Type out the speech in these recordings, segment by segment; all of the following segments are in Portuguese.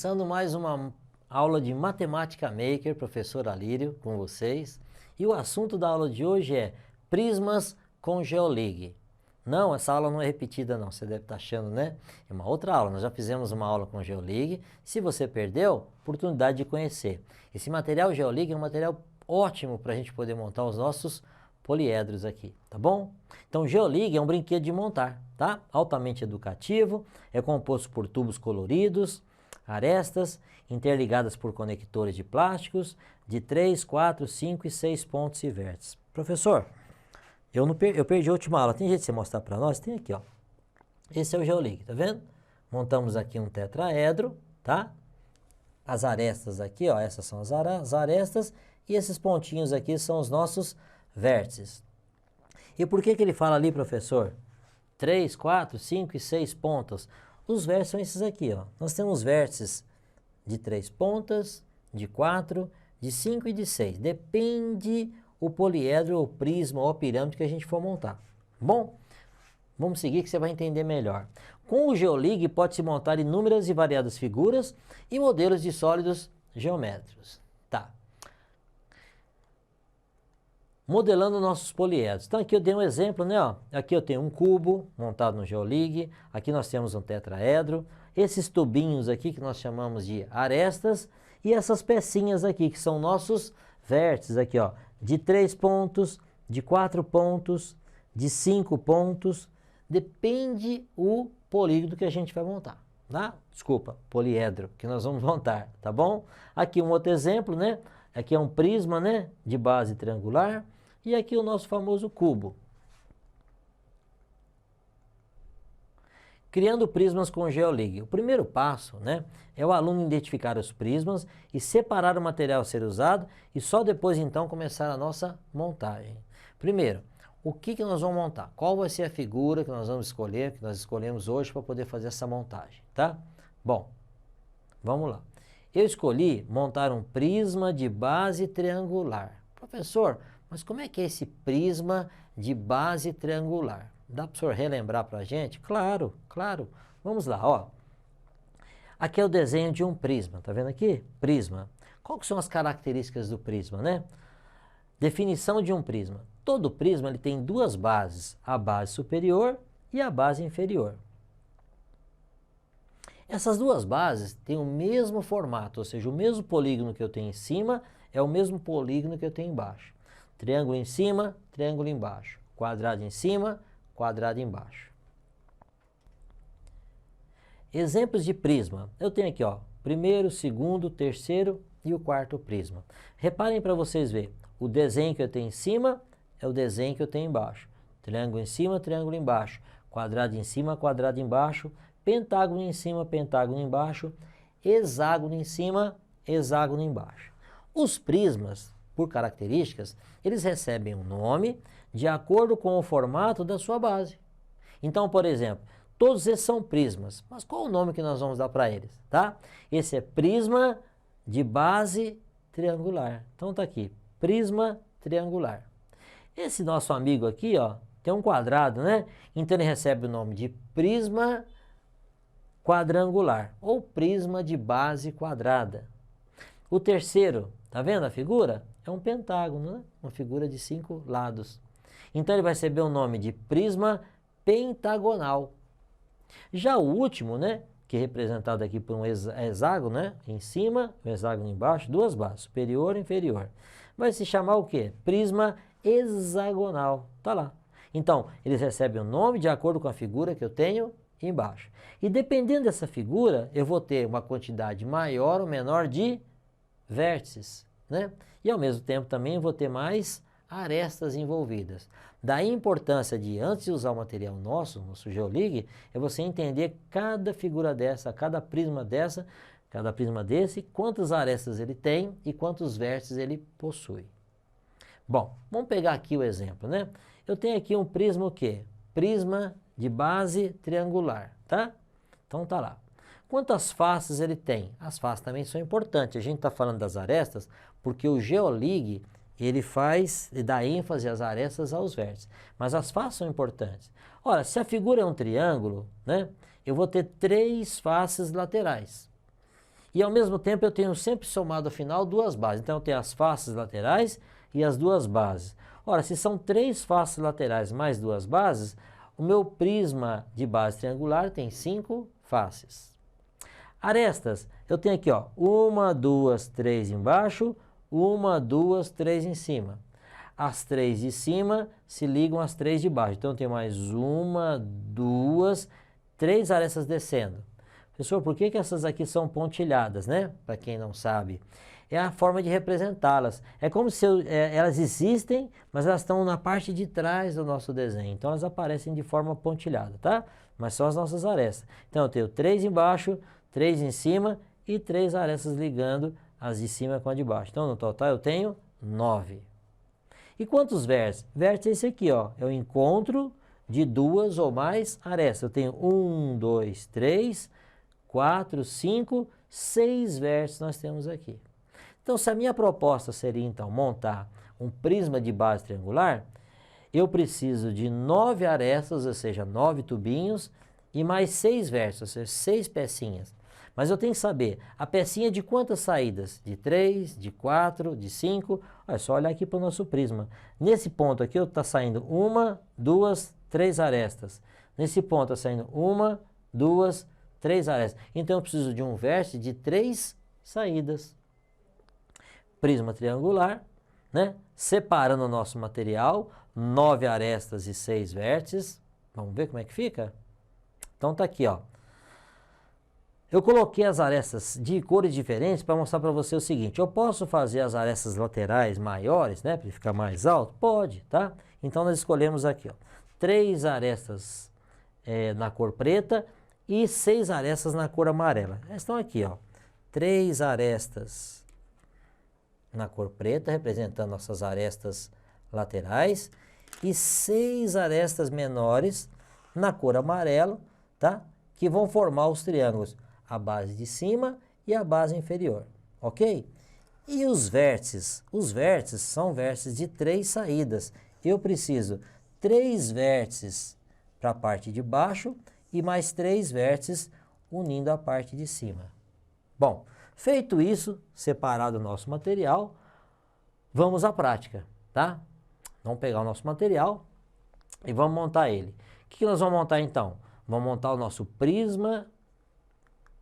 Começando mais uma aula de Matemática Maker, professor Alírio, com vocês. E o assunto da aula de hoje é prismas com GeoLig. Não, essa aula não é repetida não, você deve estar achando, né? É uma outra aula, nós já fizemos uma aula com GeoLig. Se você perdeu, oportunidade de conhecer. Esse material GeoLig é um material ótimo para a gente poder montar os nossos poliedros aqui, tá bom? Então, GeoLig é um brinquedo de montar, tá? Altamente educativo, é composto por tubos coloridos, arestas interligadas por conectores de plásticos de 3, 4, 5 e 6 pontos e vértices. Professor, eu perdi a última aula. Tem jeito de você mostrar para nós? Tem aqui, ó. Esse é o GeoLig, tá vendo? Montamos aqui um tetraedro, tá? As arestas aqui, ó, essas são as arestas e esses pontinhos aqui são os nossos vértices. E por que ele fala ali, professor? 3, 4, 5 e 6 pontas. Os vértices são esses aqui, ó. Nós temos vértices de 3 pontas, de 4, de 5 e de 6. Depende o poliedro, ou prisma, ou pirâmide que a gente for montar. Bom, vamos seguir que você vai entender melhor. Com o GeoLig pode-se montar inúmeras e variadas figuras e modelos de sólidos geométricos. Tá. Modelando nossos poliedros. Então aqui eu dei um exemplo, né? Ó, aqui eu tenho um cubo montado no GeoLig, aqui nós temos um tetraedro, esses tubinhos aqui que nós chamamos de arestas e essas pecinhas aqui que são nossos vértices aqui, ó, de 3 pontos, de 4 pontos, de 5 pontos, depende o polígono que a gente vai montar, tá? Desculpa, poliedro que nós vamos montar, tá bom? Aqui um outro exemplo, né? Aqui é um prisma, né, de base triangular. E aqui o nosso famoso cubo. Criando prismas com GeoLig. O primeiro passo, né, é o aluno identificar os prismas e separar o material a ser usado e só depois então começar a nossa montagem. Primeiro, o que nós vamos montar? Qual vai ser a figura que nós vamos escolher, que nós escolhemos hoje para poder fazer essa montagem, tá? Bom, vamos lá. Eu escolhi montar um prisma de base triangular. Professor, mas como é que é esse prisma de base triangular? Dá para o senhor relembrar para a gente? Claro, claro. Vamos lá, ó. Aqui é o desenho de um prisma, tá vendo aqui? Prisma. Quais são as características do prisma, né? Definição de um prisma. Todo prisma ele tem duas bases, a base superior e a base inferior. Essas duas bases têm o mesmo formato, ou seja, o mesmo polígono que eu tenho em cima é o mesmo polígono que eu tenho embaixo. Triângulo em cima, triângulo embaixo. Quadrado em cima, quadrado embaixo. Exemplos de prisma. Eu tenho aqui, ó, primeiro, segundo, terceiro e o quarto prisma. Reparem para vocês verem. O desenho que eu tenho em cima é o desenho que eu tenho embaixo. Triângulo em cima, triângulo embaixo. Quadrado em cima, quadrado embaixo. Pentágono em cima, pentágono embaixo. Hexágono em cima, hexágono embaixo. Os prismas, por características, eles recebem um nome de acordo com o formato da sua base. Então, por exemplo, todos esses são prismas, mas qual o nome que nós vamos dar para eles, tá? Esse é prisma de base triangular. Então tá aqui, prisma triangular. Esse nosso amigo aqui, ó, tem um quadrado, né? Então ele recebe o nome de prisma quadrangular ou prisma de base quadrada. O terceiro, tá vendo a figura? É um pentágono, né? Uma figura de 5 lados. Então ele vai receber o nome de prisma pentagonal. Já o último, né, que é representado aqui por um hexágono, né, em cima, um hexágono embaixo, duas bases, superior e inferior. Vai se chamar o quê? Prisma hexagonal. Tá lá. Então, eles recebem o nome de acordo com a figura que eu tenho embaixo. E dependendo dessa figura, eu vou ter uma quantidade maior ou menor de vértices, né? E ao mesmo tempo também eu vou ter mais arestas envolvidas. Daí a importância de, antes de usar o material nosso GeoLig, é você entender cada figura dessa, cada prisma desse, quantas arestas ele tem e quantos vértices ele possui. Bom, vamos pegar aqui o exemplo, né? Eu tenho aqui um prisma o quê? Prisma de base triangular, tá? Então tá lá. Quantas faces ele tem? As faces também são importantes. A gente está falando das arestas porque o GeoLig ele dá ênfase às arestas aos vértices. Mas as faces são importantes. Ora, se a figura é um triângulo, né, eu vou ter 3 faces laterais. E ao mesmo tempo eu tenho sempre somado ao final duas bases. Então eu tenho as faces laterais e as duas bases. Ora, se são 3 faces laterais mais 2 bases, o meu prisma de base triangular tem 5 faces. Arestas, eu tenho aqui, ó, 1, 2, 3 embaixo, 1, 2, 3 em cima. As 3 de cima se ligam às 3 de baixo. Então eu tenho mais 1, 2, 3 arestas descendo. Professor, por que essas aqui são pontilhadas, né? Para quem não sabe. É a forma de representá-las. É como se elas existem, mas elas estão na parte de trás do nosso desenho. Então elas aparecem de forma pontilhada, tá? Mas são as nossas arestas. Então eu tenho 3 embaixo, 3 em cima e 3 arestas ligando as de cima com a de baixo. Então no total eu tenho 9. E quantos vértices? Vértice é esse aqui, ó. É o encontro de 2 ou mais arestas. Eu tenho 1, 2, 3, 4, 5, 6 vértices nós temos aqui. Então, se a minha proposta seria, então, montar um prisma de base triangular, eu preciso de 9 arestas, ou seja, 9 tubinhos, e mais 6 vértices, ou seja, 6 pecinhas. Mas eu tenho que saber, a pecinha de quantas saídas? De 3, de 4, de 5? É só olhar aqui para o nosso prisma. Nesse ponto aqui está saindo 1, 2, 3 arestas. Nesse ponto está saindo 1, 2, 3 arestas. Então eu preciso de um vértice de 3 saídas. Prisma triangular, né? Separando o nosso material, 9 arestas e 6 vértices. Vamos ver como é que fica? Então tá aqui, ó. Eu coloquei as arestas de cores diferentes para mostrar para você o seguinte. Eu posso fazer as arestas laterais maiores, né? Para ficar mais alto? Pode, tá? Então nós escolhemos aqui, ó. 3 arestas na cor preta e 6 arestas na cor amarela. Elas estão aqui, ó. 3 arestas na cor preta, representando nossas arestas laterais, e 6 arestas menores na cor amarela, tá? Que vão formar os triângulos, a base de cima e a base inferior, ok? E os vértices? Os vértices são vértices de 3 saídas. Eu preciso 3 vértices para a parte de baixo e mais 3 vértices unindo a parte de cima. Bom, feito isso, separado o nosso material, vamos à prática, tá? Vamos pegar o nosso material e vamos montar ele. O que nós vamos montar então? Vamos montar o nosso prisma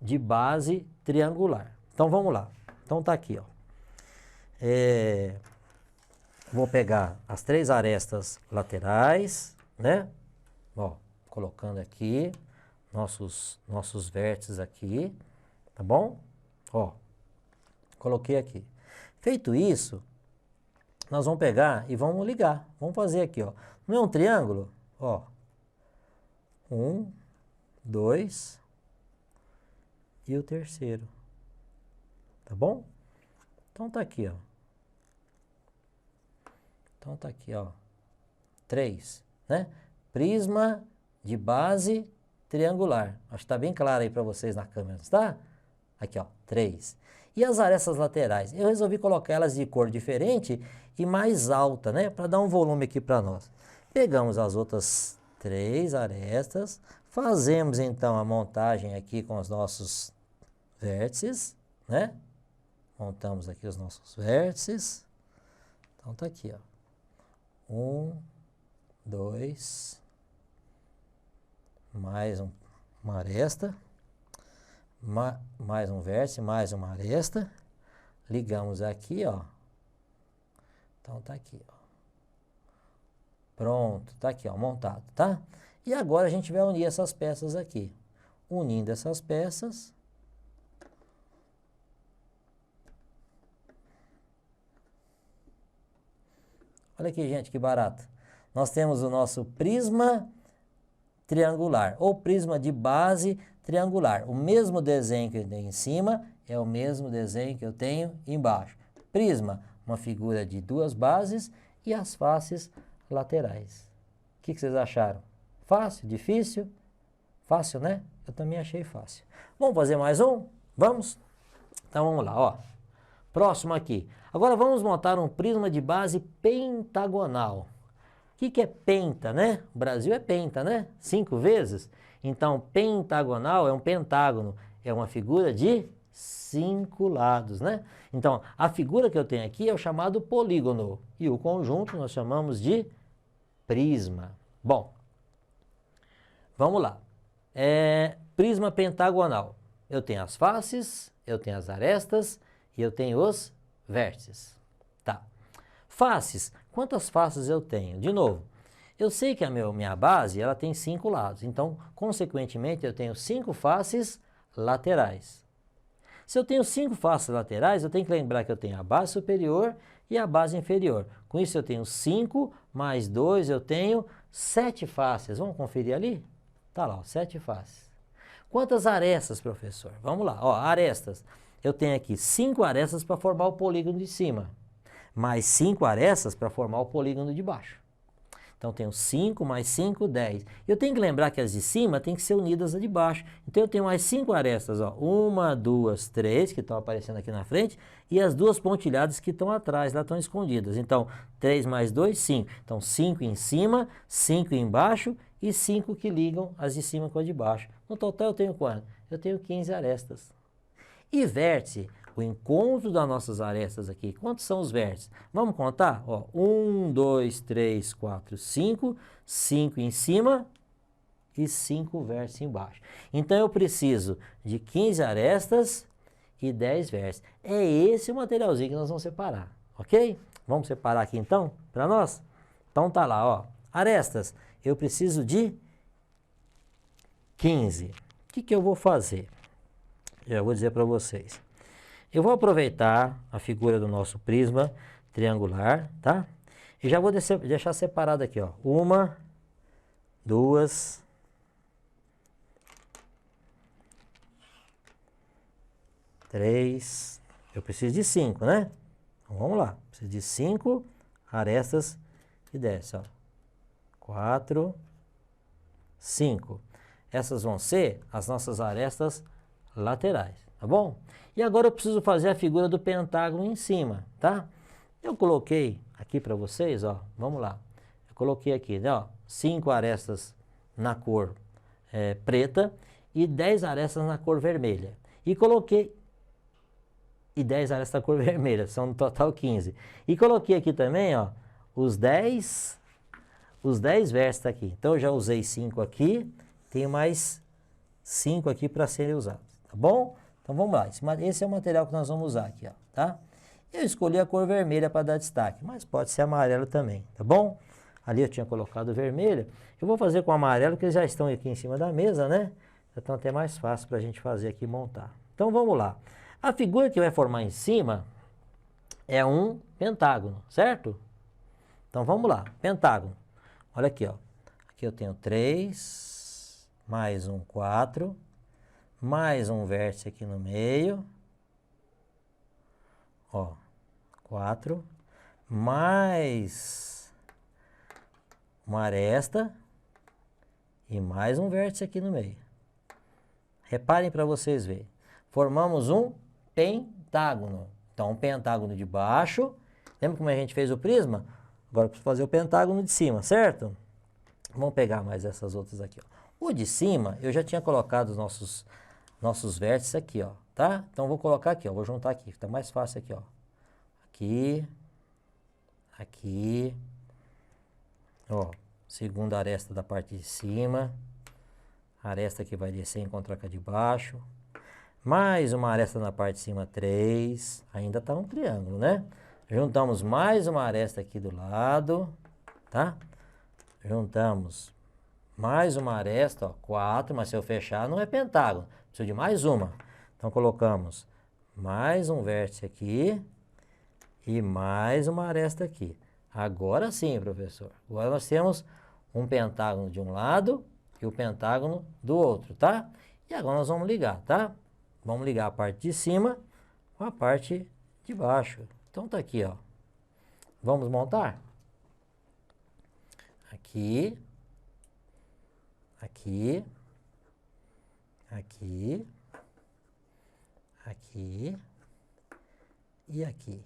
de base triangular. Então vamos lá. Então tá aqui, ó. Vou pegar as 3 arestas laterais, né? Ó, colocando aqui nossos vértices aqui, tá bom? Ó, coloquei aqui. Feito isso, nós vamos pegar e vamos ligar. Vamos fazer aqui, ó. Não é um triângulo? Ó. 1, 2 e o terceiro. Tá bom? Então tá aqui, ó. Então tá aqui, ó. 3, né? Prisma de base triangular. Acho que tá bem claro aí para vocês na câmera, tá? Aqui, ó, 3. E as arestas laterais? Eu resolvi colocar elas de cor diferente e mais alta, né? Para dar um volume aqui para nós. Pegamos as outras 3 arestas, fazemos então a montagem aqui com os nossos vértices, né? Montamos aqui os nossos vértices. Então tá aqui, ó. 1, 2, mais uma aresta. Mais um vértice, mais uma aresta, ligamos aqui, ó. Então tá aqui, ó. Pronto, tá aqui, ó, montado, tá? E agora a gente vai unir essas peças aqui. Unindo essas peças, olha aqui, gente, que barato. Nós temos o nosso prisma triangular, ou prisma de base triangular. O mesmo desenho que eu tenho em cima é o mesmo desenho que eu tenho embaixo. Prisma, uma figura de 2 bases e as faces laterais. O que vocês acharam? Fácil? Difícil? Fácil, né? Eu também achei fácil. Vamos fazer mais um? Vamos? Então vamos lá, ó. Próximo aqui. Agora vamos montar um prisma de base pentagonal. O que é penta, né? O Brasil é penta, né? 5 vezes. Então, pentagonal é um pentágono. É uma figura de 5 lados, né? Então, a figura que eu tenho aqui é o chamado polígono. E o conjunto nós chamamos de prisma. Bom, vamos lá. Prisma pentagonal. Eu tenho as faces, eu tenho as arestas e eu tenho os vértices. Tá. Faces. Quantas faces eu tenho? De novo, eu sei que a minha base ela tem 5 lados. Então, consequentemente, eu tenho 5 faces laterais. Se eu tenho 5 faces laterais, eu tenho que lembrar que eu tenho a base superior e a base inferior. Com isso, eu tenho 5 mais 2, eu tenho 7 faces. Vamos conferir ali? Tá lá, 7 faces. Quantas arestas, professor? Vamos lá, ó, arestas. Eu tenho aqui 5 arestas para formar o polígono de cima, mais 5 arestas para formar o polígono de baixo. Então, tenho 5 mais 5, 10. Eu tenho que lembrar que as de cima têm que ser unidas às de baixo. Então, eu tenho mais 5 arestas, ó. 1, 2, 3, que estão aparecendo aqui na frente, e as 2 pontilhadas que estão atrás, lá estão escondidas. Então, 3 mais 2, 5. Então, 5 em cima, 5 embaixo e 5 que ligam as de cima com as de baixo. No total, eu tenho quanto? Eu tenho 15 arestas. E vértice, o encontro das nossas arestas aqui, quantos são os vértices? Vamos contar? Ó, 1, 2, 3, 4, 5, 5 em cima e 5 vértices embaixo. Então, eu preciso de 15 arestas e 10 vértices. É esse o materialzinho que nós vamos separar, ok? Vamos separar aqui então, para nós? Então, tá lá, ó, arestas, eu preciso de 15. O que eu vou fazer? Já vou dizer para vocês. Eu vou aproveitar a figura do nosso prisma triangular, tá? E já vou deixar separado aqui, ó. 1, 2, 3. Eu preciso de 5, né? Então, vamos lá. Preciso de 5 arestas e desce, ó. 4, 5. Essas vão ser as nossas arestas laterais, tá bom? E agora eu preciso fazer a figura do pentágono em cima, tá? Eu coloquei aqui para vocês, ó, vamos lá. Eu coloquei aqui, né, ó, 5 arestas na cor preta e 10 arestas na cor vermelha. E coloquei... E 10 arestas na cor vermelha, são no total 15. E coloquei aqui também, ó, os 10 vértices aqui. Então eu já usei 5 aqui, tenho mais 5 aqui para serem usados. Tá bom? Então vamos lá, esse é o material que nós vamos usar aqui, ó, tá? Eu escolhi a cor vermelha para dar destaque, mas pode ser amarelo também, tá bom? Ali eu tinha colocado vermelho, eu vou fazer com amarelo, porque eles já estão aqui em cima da mesa, né? Então até mais fácil para a gente fazer aqui e montar. Então vamos lá. A figura que vai formar em cima é um pentágono, certo? Então vamos lá, pentágono. Olha aqui, ó. Aqui eu tenho 3, mais um 4... mais um vértice aqui no meio, ó, 4, mais uma aresta e mais um vértice aqui no meio. Reparem para vocês verem, formamos um pentágono. Então, um pentágono de baixo, lembra como a gente fez o prisma? Agora eu preciso fazer o pentágono de cima, certo? Vamos pegar mais essas outras aqui, ó. O de cima, eu já tinha colocado os nossos vértices aqui, ó, tá? Então, vou colocar aqui, ó, vou juntar aqui, fica mais fácil aqui, ó. Aqui, aqui, ó, segunda aresta da parte de cima, aresta que vai descer e encontrar com a de baixo, mais uma aresta na parte de cima, 3, ainda tá um triângulo, né? Juntamos mais uma aresta aqui do lado, tá? Juntamos mais uma aresta, ó, 4, mas se eu fechar não é pentágono, preciso de mais uma. Então colocamos mais um vértice aqui e mais uma aresta aqui. Agora sim, professor. Agora nós temos um pentágono de um lado e o pentágono do outro, tá? E agora nós vamos ligar, tá? Vamos ligar a parte de cima com a parte de baixo. Então tá aqui, ó. Vamos montar? Aqui, aqui, aqui, aqui e aqui.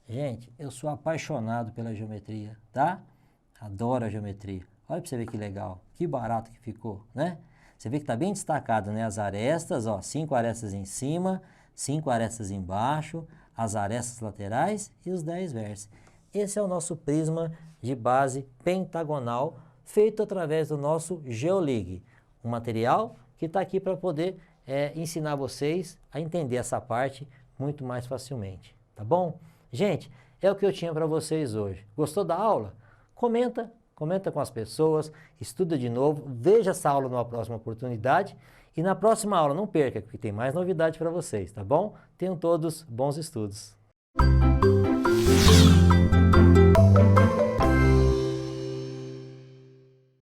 Gente, eu sou apaixonado pela geometria, tá? Adoro a geometria. Olha para você ver que legal, que barato que ficou, né? Você vê que está bem destacado, né? As arestas, ó, 5 arestas em cima, 5 arestas embaixo, as arestas laterais e os 10 vértices. Esse é o nosso prisma de base pentagonal, feito através do nosso Geolig, um material que está aqui para poder ensinar vocês a entender essa parte muito mais facilmente, tá bom? Gente, é o que eu tinha para vocês hoje. Gostou da aula? Comenta com as pessoas, estuda de novo, veja essa aula numa próxima oportunidade e na próxima aula não perca, porque tem mais novidade para vocês, tá bom? Tenham todos bons estudos.